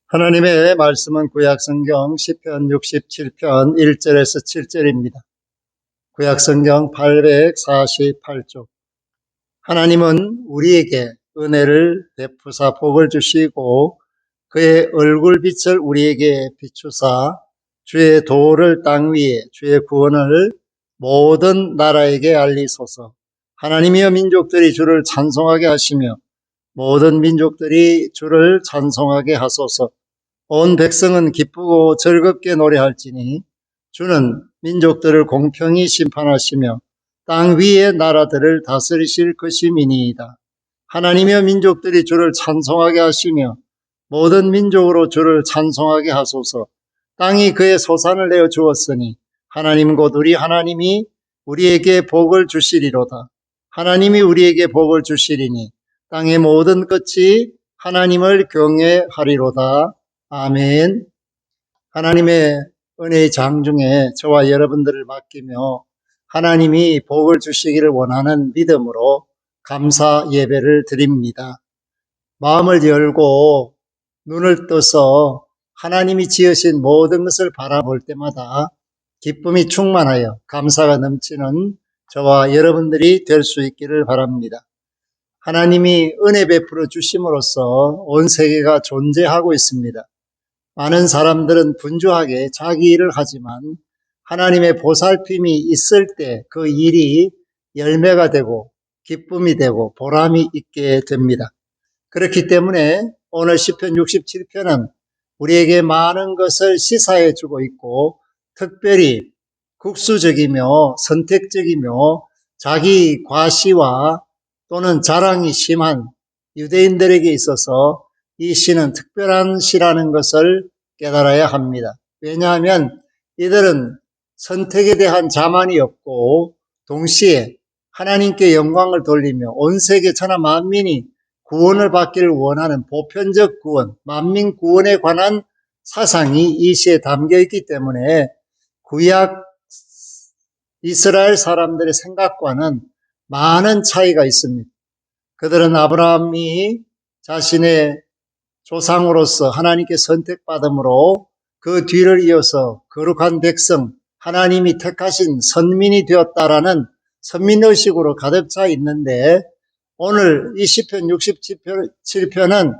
하나님의 말씀은 구약성경 시편 67편 1절에서 7절입니다. 구약성경 848쪽. 하나님은 우리에게 은혜를 베푸사 복을 주시고 그의 얼굴빛을 우리에게 비추사 주의 도를 땅 위에 주의 구원을 모든 나라에게 알리소서. 하나님이여 민족들이 주를 찬송하게 하시며 모든 민족들이 주를 찬송하게 하소서. 온 백성은 기쁘고 즐겁게 노래할지니 주는 민족들을 공평히 심판하시며 땅 위의 나라들을 다스리실 것임이니이다. 하나님이여 민족들이 주를 찬송하게 하시며 모든 민족으로 주를 찬송하게 하소서. 땅이 그의 소산을 내어 주었으니 하나님 곧 우리 하나님이 우리에게 복을 주시리로다. 하나님이 우리에게 복을 주시리니 땅의 모든 끝이 하나님을 경외하리로다. 아멘. 하나님의 은혜의 장중에 저와 여러분들을 맡기며 하나님이 복을 주시기를 원하는 믿음으로 감사 예배를 드립니다. 마음을 열고 눈을 떠서 하나님이 지으신 모든 것을 바라볼 때마다 기쁨이 충만하여 감사가 넘치는 저와 여러분들이 될 수 있기를 바랍니다. 하나님이 은혜 베풀어 주심으로써 온 세계가 존재하고 있습니다. 많은 사람들은 분주하게 자기 일을 하지만 하나님의 보살핌이 있을 때 그 일이 열매가 되고 기쁨이 되고 보람이 있게 됩니다. 그렇기 때문에 오늘 시편 67편은 우리에게 많은 것을 시사해 주고 있고 특별히 국수적이며 선택적이며 자기 과시와 또는 자랑이 심한 유대인들에게 있어서 이 시는 특별한 시라는 것을 깨달아야 합니다. 왜냐하면 이들은 선택에 대한 자만이 없고 동시에 하나님께 영광을 돌리며 온 세계 천하 만민이 구원을 받기를 원하는 보편적 구원, 만민 구원에 관한 사상이 이 시에 담겨 있기 때문에 구약 이스라엘 사람들의 생각과는 많은 차이가 있습니다. 그들은 아브라함이 자신의 조상으로서 하나님께 선택받음으로 그 뒤를 이어서 거룩한 백성, 하나님이 택하신 선민이 되었다라는 선민의식으로 가득 차 있는데 오늘 이 시편 67편은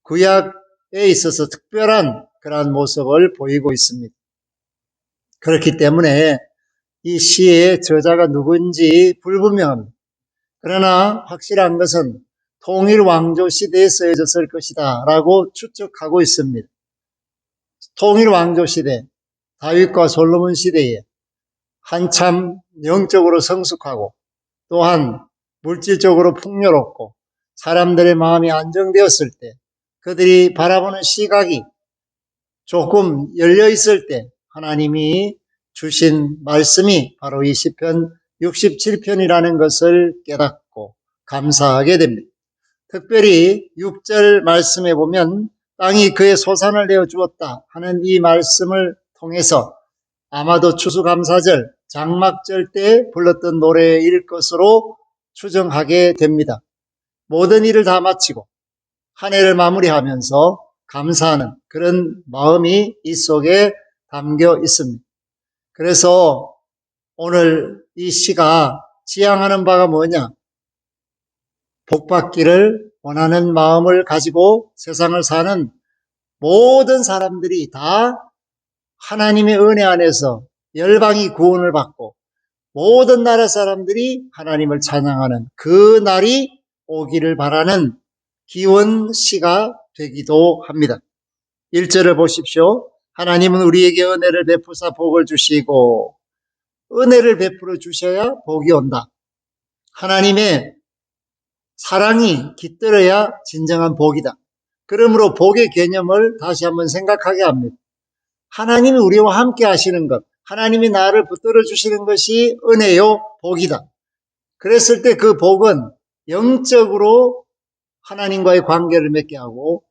구약에 있어서 특별한 그러한 모습을 보이고 있습니다. 그렇기 때문에 이 시의 저자가 누구인지 불분명합니다. 그러나 확실한 것은 통일 왕조 시대에 쓰여졌을 것이다 라고 추측하고 있습니다. 통일 왕조 시대, 다윗과 솔로몬 시대에 한참 영적으로 성숙하고 또한 물질적으로 풍요롭고 사람들의 마음이 안정되었을 때 그들이 바라보는 시각이 조금 열려 있을 때 하나님이 주신 말씀이 바로 이 시편 67편이라는 것을 깨닫고 감사하게 됩니다. 특별히 6절 말씀에 보면 땅이 그의 소산을 내어 주었다 하는 이 말씀을 통해서 아마도 추수감사절, 장막절 때 불렀던 노래일 것으로 추정하게 됩니다. 모든 일을 다 마치고 한 해를 마무리하면서 감사하는 그런 마음이 이 속에 담겨 있습니다. 그래서 오늘 이 시가 지향하는 바가 뭐냐? 복받기를 원하는 마음을 가지고 세상을 사는 모든 사람들이 다 하나님의 은혜 안에서 열방이 구원을 받고 모든 나라 사람들이 하나님을 찬양하는 그 날이 오기를 바라는 기원시가 되기도 합니다. 1절을 보십시오. 하나님은 우리에게 은혜를 베푸사 복을 주시고 은혜를 베풀어 주셔야 복이 온다. 하나님의 사랑이 깃들어야 진정한 복이다. 그러므로 복의 개념을 다시 한번 생각하게 합니다. 하나님이 우리와 함께 하시는 것, 하나님이 나를 붙들어 주시는 것이 은혜요, 복이다. 그랬을 때 그 복은 영적으로 하나님과의 관계를 맺게 하고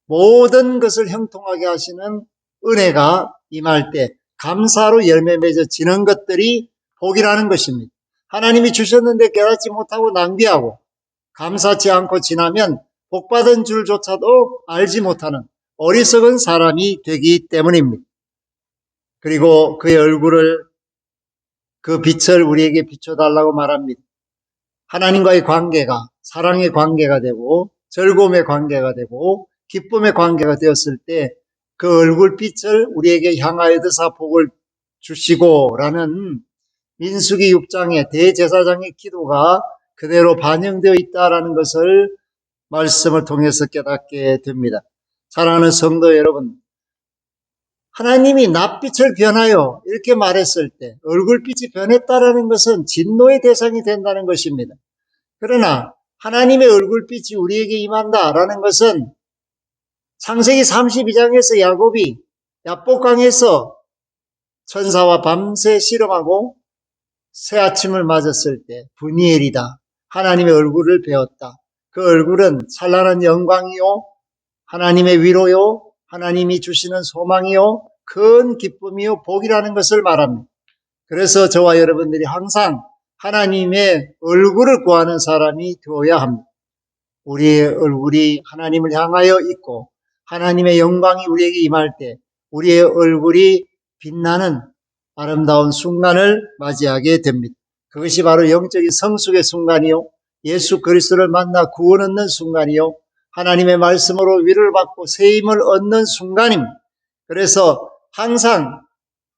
모든 것을 형통하게 하시는 은혜가 임할 때 감사로 열매 맺어지는 것들이 복이라는 것입니다. 하나님이 주셨는데 깨닫지 못하고 낭비하고 감사치 않고 지나면 복받은 줄조차도 알지 못하는 어리석은 사람이 되기 때문입니다. 그리고 그의 얼굴을, 그 빛을 우리에게 비춰달라고 말합니다. 하나님과의 관계가 사랑의 관계가 되고 즐거움의 관계가 되고 기쁨의 관계가 되었을 때 그 얼굴빛을 우리에게 향하여 드사 복을 주시고라는 민수기 6장의 대제사장의 기도가 그대로 반영되어 있다라는 것을 말씀을 통해서 깨닫게 됩니다. 사랑하는 성도 여러분, 하나님이 낯빛을 변하여 이렇게 말했을 때 얼굴빛이 변했다라는 것은 진노의 대상이 된다는 것입니다. 그러나 하나님의 얼굴빛이 우리에게 임한다라는 것은 창세기 32장에서 야곱이 야복강에서 천사와 밤새 씨름하고 새 아침을 맞았을 때 브니엘이다, 하나님의 얼굴을 배웠다. 그 얼굴은 찬란한 영광이요, 하나님의 위로요, 하나님이 주시는 소망이요, 큰 기쁨이요, 복이라는 것을 말합니다. 그래서 저와 여러분들이 항상 하나님의 얼굴을 구하는 사람이 되어야 합니다. 우리의 얼굴이 하나님을 향하여 있고 하나님의 영광이 우리에게 임할 때 우리의 얼굴이 빛나는 아름다운 순간을 맞이하게 됩니다. 그것이 바로 영적인 성숙의 순간이요, 예수 그리스도를 만나 구원 얻는 순간이요, 하나님의 말씀으로 위로를 받고 세임을 얻는 순간입니다. 그래서 항상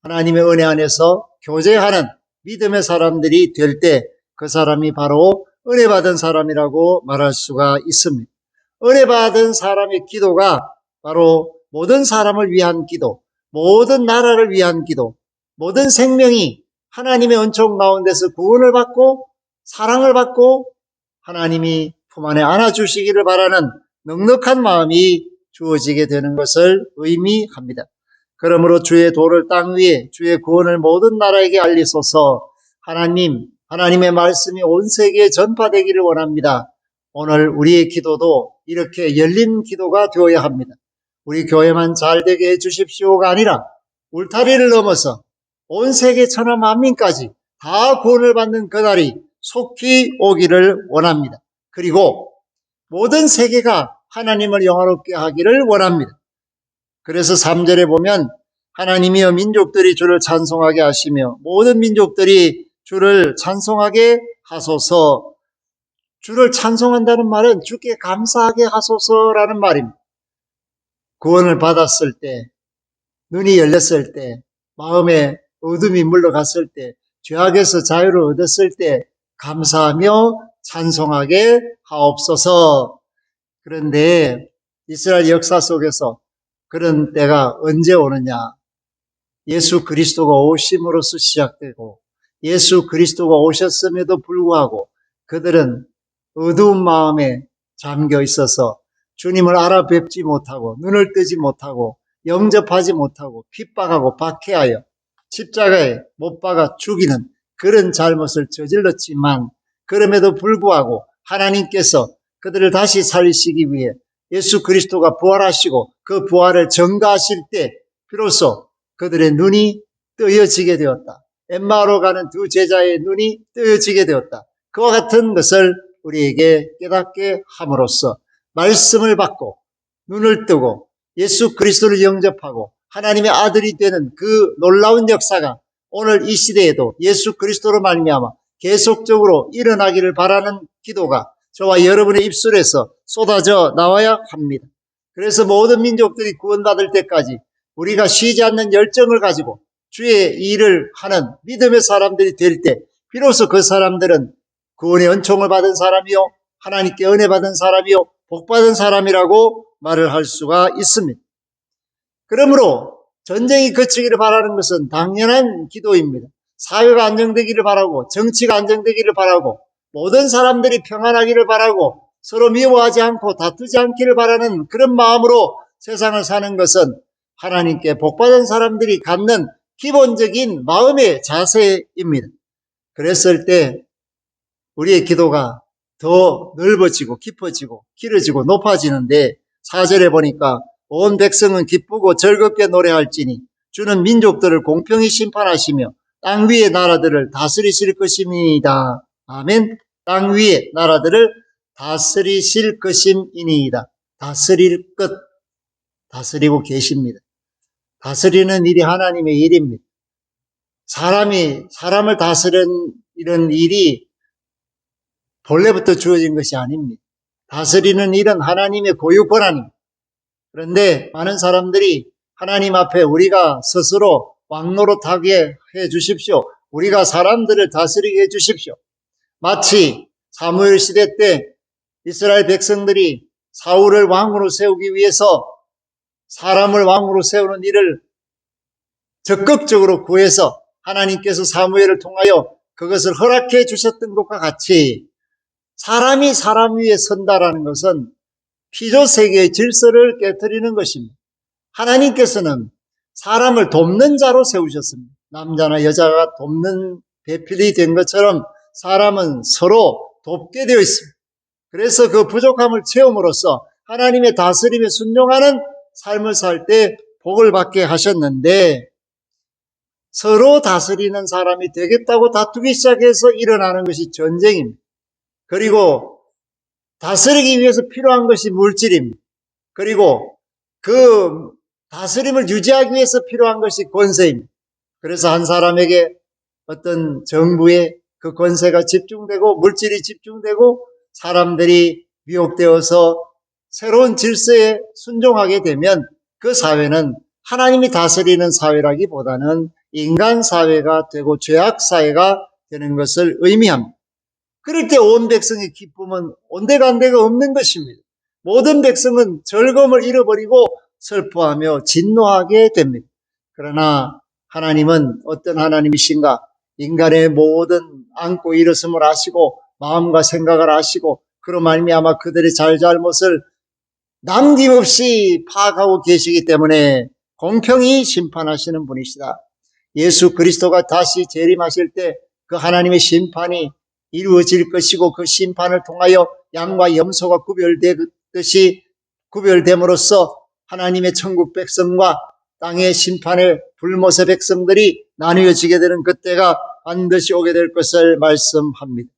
하나님의 은혜 안에서 교제하는 믿음의 사람들이 될 때 그 사람이 바로 은혜 받은 사람이라고 말할 수가 있습니다. 은혜 받은 사람의 기도가 바로 모든 사람을 위한 기도, 모든 나라를 위한 기도, 모든 생명이 하나님의 은총 가운데서 구원을 받고 사랑을 받고 하나님이 품 안에 안아주시기를 바라는 넉넉한 마음이 주어지게 되는 것을 의미합니다. 그러므로 주의 도를 땅 위에, 주의 구원을 모든 나라에게 알리소서. 하나님의 말씀이 온 세계에 전파되기를 원합니다. 오늘 우리의 기도도 이렇게 열린 기도가 되어야 합니다. 우리 교회만 잘 되게 해 주십시오가 아니라 울타리를 넘어서 온 세계 천하 만민까지 다 구원을 받는 그날이 속히 오기를 원합니다. 그리고 모든 세계가 하나님을 영화롭게 하기를 원합니다. 그래서 3절에 보면 하나님이여 민족들이 주를 찬송하게 하시며 모든 민족들이 주를 찬송하게 하소서. 주를 찬송한다는 말은 주께 감사하게 하소서라는 말입니다. 구원을 받았을 때, 눈이 열렸을 때, 마음에 어둠이 물러갔을 때, 죄악에서 자유를 얻었을 때 감사하며 찬송하게 하옵소서. 그런데 이스라엘 역사 속에서 그런 때가 언제 오느냐? 예수 그리스도가 오심으로써 시작되고 예수 그리스도가 오셨음에도 불구하고 그들은 어두운 마음에 잠겨 있어서 주님을 알아뵙지 못하고 눈을 뜨지 못하고 영접하지 못하고 핍박하고 박해하여 십자가에 못 박아 죽이는 그런 잘못을 저질렀지만 그럼에도 불구하고 하나님께서 그들을 다시 살리시기 위해 예수 그리스도가 부활하시고 그 부활을 전가하실 때 비로소 그들의 눈이 뜨여지게 되었다. 엠마오로 가는 두 제자의 눈이 뜨여지게 되었다. 그와 같은 것을 우리에게 깨닫게 함으로써 말씀을 받고 눈을 뜨고 예수 그리스도를 영접하고 하나님의 아들이 되는 그 놀라운 역사가 오늘 이 시대에도 예수 그리스도로 말미암아 계속적으로 일어나기를 바라는 기도가 저와 여러분의 입술에서 쏟아져 나와야 합니다. 그래서 모든 민족들이 구원받을 때까지 우리가 쉬지 않는 열정을 가지고 주의 일을 하는 믿음의 사람들이 될 때 비로소 그 사람들은 구원의 은총을 받은 사람이요 하나님께 은혜 받은 사람이요 복받은 사람이라고 말을 할 수가 있습니다. 그러므로 전쟁이 그치기를 바라는 것은 당연한 기도입니다. 사회가 안정되기를 바라고 정치가 안정되기를 바라고 모든 사람들이 평안하기를 바라고 서로 미워하지 않고 다투지 않기를 바라는 그런 마음으로 세상을 사는 것은 하나님께 복받은 사람들이 갖는 기본적인 마음의 자세입니다. 그랬을 때 우리의 기도가 더 넓어지고 깊어지고 길어지고 높아지는데 4절에 보니까 온 백성은 기쁘고 즐겁게 노래할지니 주는 민족들을 공평히 심판하시며 땅 위의 나라들을 다스리실 것임이니이다. 아멘. 땅 위의 나라들을 다스리실 것임이니이다. 다스릴 것. 다스리고 계십니다. 다스리는 일이 하나님의 일입니다. 사람을 다스리는 이런 일이 본래부터 주어진 것이 아닙니다. 다스리는 일은 하나님의 고유 권한입니다. 그런데 많은 사람들이 하나님 앞에 우리가 스스로 왕노릇하게 해 주십시오. 우리가 사람들을 다스리게 해 주십시오. 마치 사무엘 시대 때 이스라엘 백성들이 사울을 왕으로 세우기 위해서 사람을 왕으로 세우는 일을 적극적으로 구해서 하나님께서 사무엘을 통하여 그것을 허락해 주셨던 것과 같이 사람이 사람 위에 선다라는 것은 피조세계의 질서를 깨뜨리는 것입니다. 하나님께서는 사람을 돕는 자로 세우셨습니다. 남자나 여자가 돕는 배필이 된 것처럼 사람은 서로 돕게 되어 있습니다. 그래서 그 부족함을 채움으로써 하나님의 다스림에 순종하는 삶을 살 때 복을 받게 하셨는데, 서로 다스리는 사람이 되겠다고 다투기 시작해서 일어나는 것이 전쟁입니다. 그리고 다스리기 위해서 필요한 것이 물질입니다. 그리고 그 다스림을 유지하기 위해서 필요한 것이 권세입니다. 그래서 한 사람에게 어떤 정부의 그 권세가 집중되고 물질이 집중되고 사람들이 미혹되어서 새로운 질서에 순종하게 되면 그 사회는 하나님이 다스리는 사회라기보다는 인간 사회가 되고 죄악 사회가 되는 것을 의미합니다. 그럴 때 온 백성의 기쁨은 온데간데가 없는 것입니다. 모든 백성은 즐거움을 잃어버리고 슬퍼하며 진노하게 됩니다. 그러나 하나님은 어떤 하나님이신가? 인간의 모든 안고 일었음을 아시고 마음과 생각을 아시고 그로 말미암아 그들의 잘잘못을 남김없이 파악하고 계시기 때문에 공평히 심판하시는 분이시다. 예수 그리스도가 다시 재림하실 때 그 하나님의 심판이 이루어질 것이고 그 심판을 통하여 양과 염소가 구별되듯이 구별됨으로써 하나님의 천국 백성과 땅의 심판의 불모세 백성들이 나뉘어지게 되는 그때가 반드시 오게 될 것을 말씀합니다.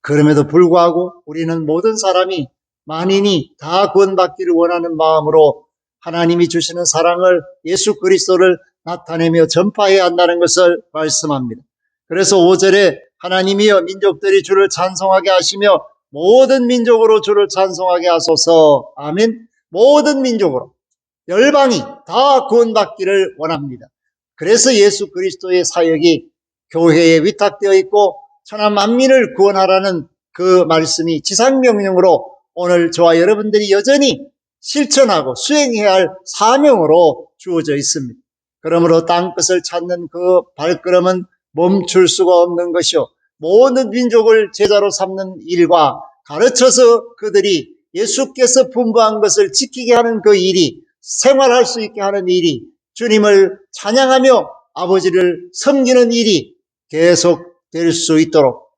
그럼에도 불구하고 우리는 모든 사람이 만인이 다 구원받기를 원하는 마음으로 하나님이 주시는 사랑을 예수 그리스도를 나타내며 전파해야 한다는 것을 말씀합니다. 그래서 5절에 하나님이여 민족들이 주를 찬송하게 하시며 모든 민족으로 주를 찬송하게 하소서. 아멘. 모든 민족으로 열방이 다 구원받기를 원합니다. 그래서 예수 그리스도의 사역이 교회에 위탁되어 있고 천하 만민을 구원하라는 그 말씀이 지상명령으로 오늘 저와 여러분들이 여전히 실천하고 수행해야 할 사명으로 주어져 있습니다. 그러므로 땅끝을 찾는 그 발걸음은 멈출 수가 없는 것이요 모든 민족을 제자로 삼는 일과 가르쳐서 그들이 예수께서 분부한 것을 지키게 하는 그 일이 생활할 수 있게 하는 일이 주님을 찬양하며 아버지를 섬기는 일이 계속될 수 있도록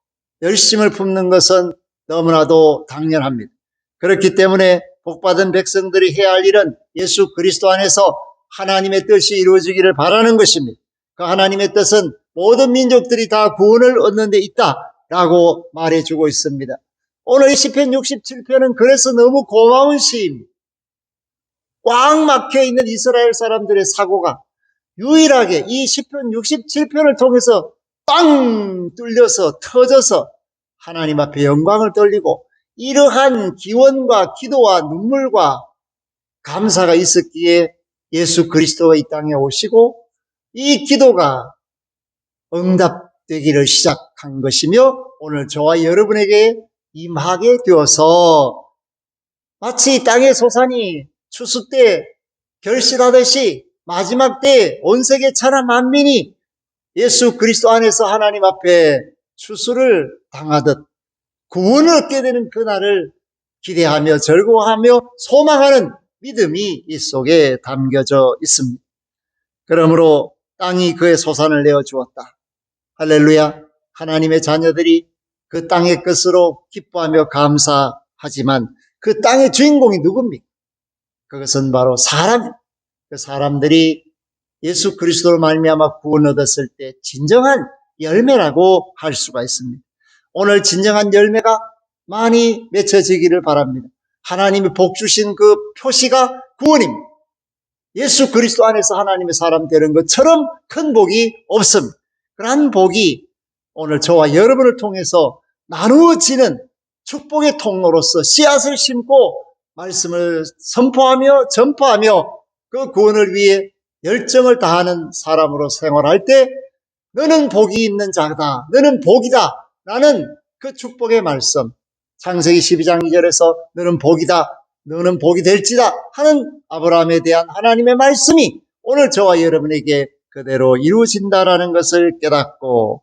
열심을 품는 것은 너무나도 당연합니다. 그렇기 때문에 복받은 백성들이 해야 할 일은 예수 그리스도 안에서 하나님의 뜻이 이루어지기를 바라는 것입니다. 그 하나님의 뜻은 모든 민족들이 다 구원을 얻는 데 있다라고 말해주고 있습니다. 오늘 시편 67편은 그래서 너무 고마운 시입니다. 꽉 막혀있는 이스라엘 사람들의 사고가 유일하게 이 시편 67편을 통해서 빵 뚫려서 터져서 하나님 앞에 영광을 돌리고 이러한 기원과 기도와 눈물과 감사가 있었기에 예수 그리스도가 이 땅에 오시고 이 기도가 응답되기를 시작한 것이며 오늘 저와 여러분에게 임하게 되어서 마치 땅의 소산이 추수 때 결실하듯이 마지막 때 온 세계 천하 만민이 예수 그리스도 안에서 하나님 앞에 추수를 당하듯 구원을 얻게 되는 그날을 기대하며 즐거워하며 소망하는 믿음이 이 속에 담겨져 있습니다. 그러므로 땅이 그의 소산을 내어주었다. 할렐루야. 하나님의 자녀들이 그 땅의 것으로 기뻐하며 감사하지만 그 땅의 주인공이 누굽니까? 그것은 바로 그 사람들이 예수 그리스도로 말미암아 구원 얻었을 때 진정한 열매라고 할 수가 있습니다. 오늘 진정한 열매가 많이 맺혀지기를 바랍니다. 하나님이 복 주신 그 표시가 구원입니다. 예수 그리스도 안에서 하나님의 사람 되는 것처럼 큰 복이 없습니다. 그러한 복이 오늘 저와 여러분을 통해서 나누어지는 축복의 통로로서 씨앗을 심고 말씀을 선포하며 전파하며 그 구원을 위해 열정을 다하는 사람으로 생활할 때 너는 복이 있는 자다, 너는 복이다 라는 그 축복의 말씀, 창세기 12장 2절에서 너는 복이다, 너는 복이 될지다 하는 아브라함에 대한 하나님의 말씀이 오늘 저와 여러분에게 그대로 이루어진다라는 것을 깨닫고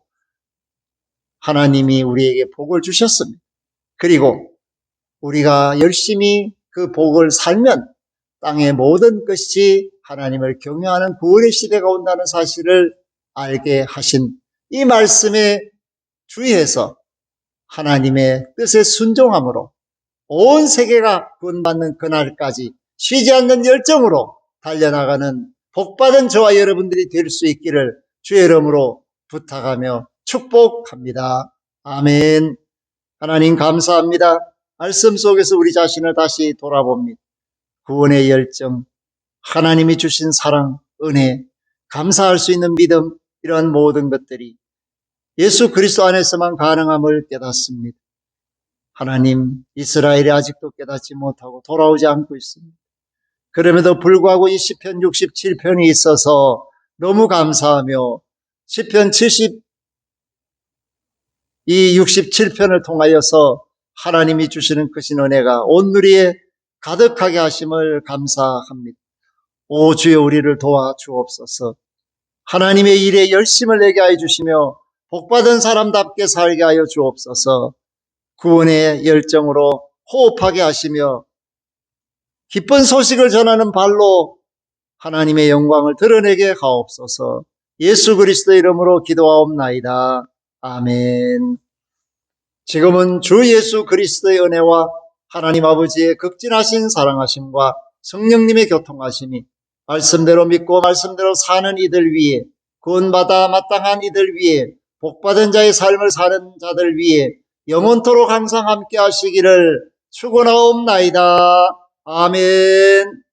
하나님이 우리에게 복을 주셨습니다. 그리고 우리가 열심히 그 복을 살면 땅의 모든 것이 하나님을 경외하는 구원의 시대가 온다는 사실을 알게 하신 이 말씀에 주의해서 하나님의 뜻에 순종함으로 온 세계가 구원받는 그날까지 쉬지 않는 열정으로 달려나가는 복받은 저와 여러분들이 될 수 있기를 주의 이름으로 부탁하며 축복합니다. 아멘. 하나님 감사합니다. 말씀 속에서 우리 자신을 다시 돌아봅니다. 구원의 열정, 하나님이 주신 사랑, 은혜, 감사할 수 있는 믿음, 이런 모든 것들이 예수 그리스도 안에서만 가능함을 깨닫습니다. 하나님, 이스라엘이 아직도 깨닫지 못하고 돌아오지 않고 있습니다. 그럼에도 불구하고 이 시편 67편이 있어서 너무 감사하며 시편 67편을 통하여서 하나님이 주시는 크신 은혜가 온 누리에 가득하게 하심을 감사합니다. 오 주여 우리를 도와 주옵소서. 하나님의 일에 열심을 내게 하여 주시며 복받은 사람답게 살게 하여 주옵소서. 구원의 열정으로 호흡하게 하시며 기쁜 소식을 전하는 발로 하나님의 영광을 드러내게 하옵소서. 예수 그리스도의 이름으로 기도하옵나이다. 아멘. 지금은 주 예수 그리스도의 은혜와 하나님 아버지의 극진하신 사랑하심과 성령님의 교통하심이 말씀대로 믿고 말씀대로 사는 이들 위에, 구원받아 마땅한 이들 위에, 복받은 자의 삶을 사는 자들 위에 영원토록 항상 함께 하시기를 축원하옵나이다. 아멘.